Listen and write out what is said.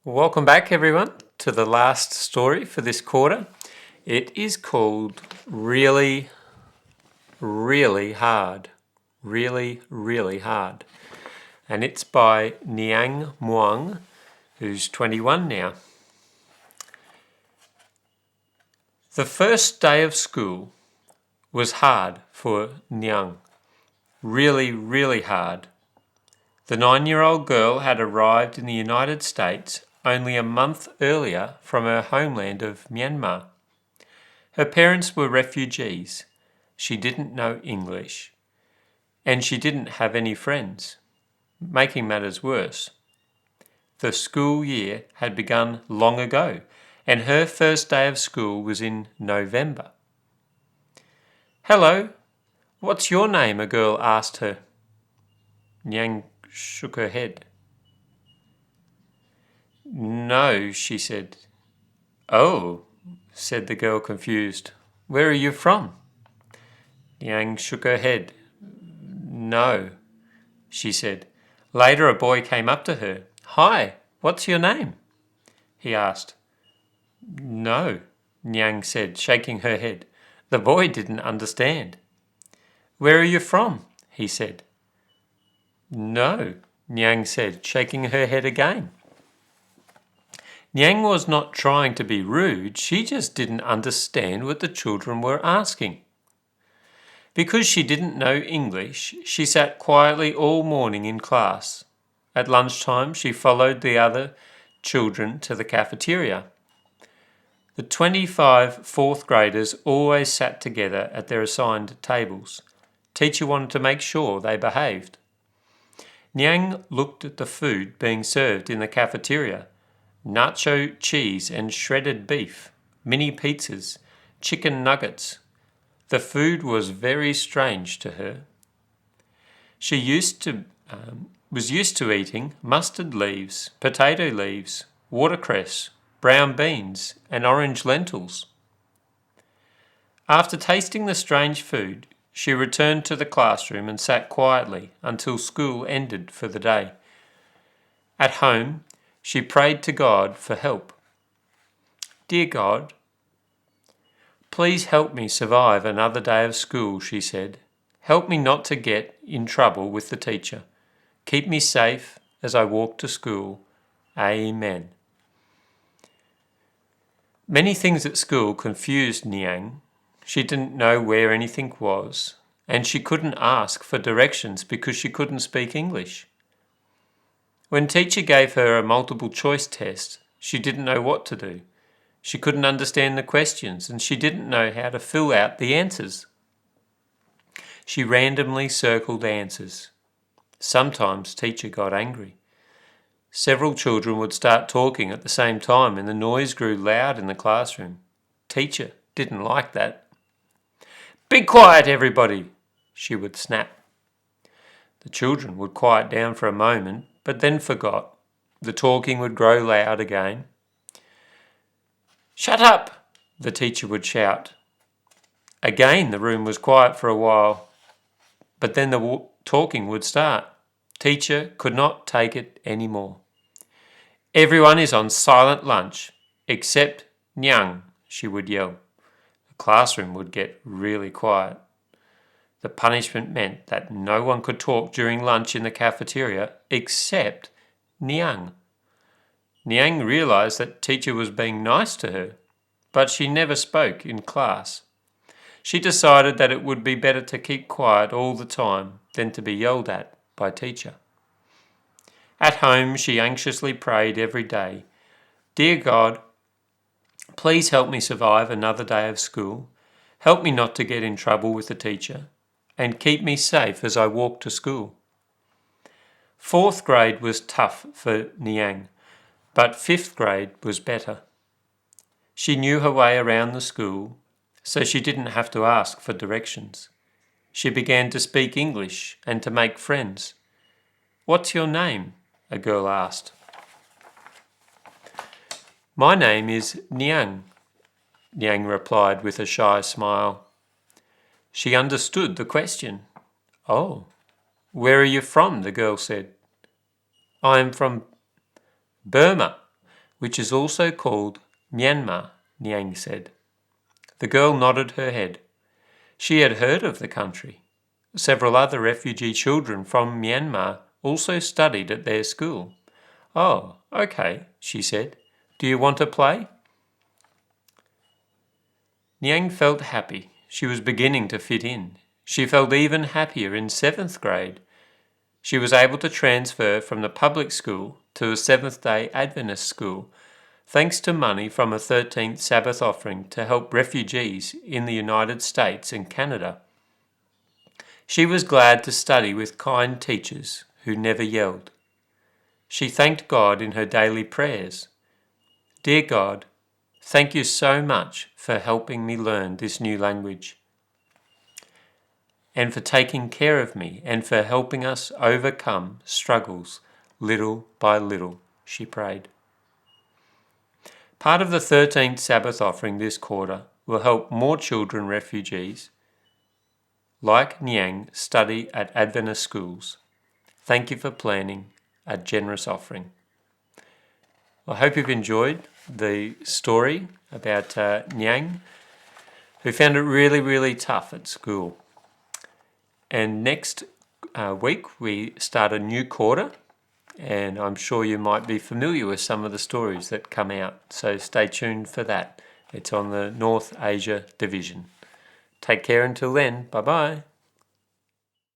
Welcome back, everyone, to the last story for this quarter. It is called Really, Really Hard. Really, Really Hard. And it's by Niang Muang, who's 21 now. The first day of school was hard for Niang. Really, really hard. The 9-year-old girl had arrived in the United States only a month earlier from her homeland of Myanmar. Her parents were refugees. She didn't know English. And she didn't have any friends, making matters worse. The school year had begun long ago, and her first day of school was in November. "Hello, what's your name?" a girl asked her. Nyang shook her head. "No," she said. "Oh," said the girl, confused. "Where are you from?" Nyang shook her head. "No," she said. Later a boy came up to her. "Hi, what's your name?" he asked. "No," Nyang said, shaking her head. The boy didn't understand. "Where are you from?" he said. "No," Nyang said, shaking her head again. Nyang was not trying to be rude, she just didn't understand what the children were asking. Because she didn't know English, she sat quietly all morning in class. At lunchtime, she followed the other children to the cafeteria. The 25 fourth graders always sat together at their assigned tables. Teacher wanted to make sure they behaved. Nyang looked at the food being served in the cafeteria. Nacho cheese and shredded beef, mini pizzas, chicken nuggets. The food was very strange to her. She was used to eating mustard leaves, potato leaves, watercress, brown beans, and orange lentils. After tasting the strange food, she returned to the classroom and sat quietly until school ended for the day. At home, she prayed to God for help. "Dear God, please help me survive another day of school," she said. "Help me not to get in trouble with the teacher. Keep me safe as I walk to school. Amen." Many things at school confused Niang. She didn't know where anything was, and she couldn't ask for directions because she couldn't speak English. When teacher gave her a multiple choice test, she didn't know what to do. She couldn't understand the questions, and she didn't know how to fill out the answers. She randomly circled answers. Sometimes teacher got angry. Several children would start talking at the same time and the noise grew loud in the classroom. Teacher didn't like that. "Be quiet, everybody," she would snap. The children would quiet down for a moment, but then forgot. The talking would grow loud again. "Shut up," the teacher would shout. Again, the room was quiet for a while, but then the talking would start. Teacher could not take it anymore. "Everyone is on silent lunch, except Nyang," she would yell. The classroom would get really quiet. The punishment meant that no one could talk during lunch in the cafeteria except Nyang. Nyang realized that teacher was being nice to her, but she never spoke in class. She decided that it would be better to keep quiet all the time than to be yelled at by teacher. At home, she anxiously prayed every day, "Dear God, please help me survive another day of school. Help me not to get in trouble with the teacher, and keep me safe as I walk to school." Fourth grade was tough for Niang, but fifth grade was better. She knew her way around the school, so she didn't have to ask for directions. She began to speak English and to make friends. "What's your name?" a girl asked. "My name is Niang," Niang replied with a shy smile. She understood the question. "Oh, where are you from?" the girl said. "I am from Burma." which is also called Myanmar, Nyang said. The girl nodded her head. She had heard of the country. Several other refugee children from Myanmar also studied at their school. Oh, okay, she said. Do you want to play? Nyang felt happy. She was beginning to fit in. She felt even happier in 7th grade. She was able to transfer from the public school to a Seventh-day Adventist school, thanks to money from a 13th Sabbath offering to help refugees in the United States and Canada. She was glad to study with kind teachers who never yelled. She thanked God in her daily prayers. Dear God, thank you so much for helping me learn this new language, and for taking care of me, and for helping us overcome struggles little by little, she prayed. Part of the 13th Sabbath offering this quarter will help more children refugees like Nyang study at Adventist schools. Thank you for planning a generous offering. I hope you've enjoyed the story about Nyang, who found it really, really tough at school. And next week we start a new quarter, and I'm sure you might be familiar with some of the stories that come out, so stay tuned for that. It's on the North Asia Division. Take care until then. Bye-bye.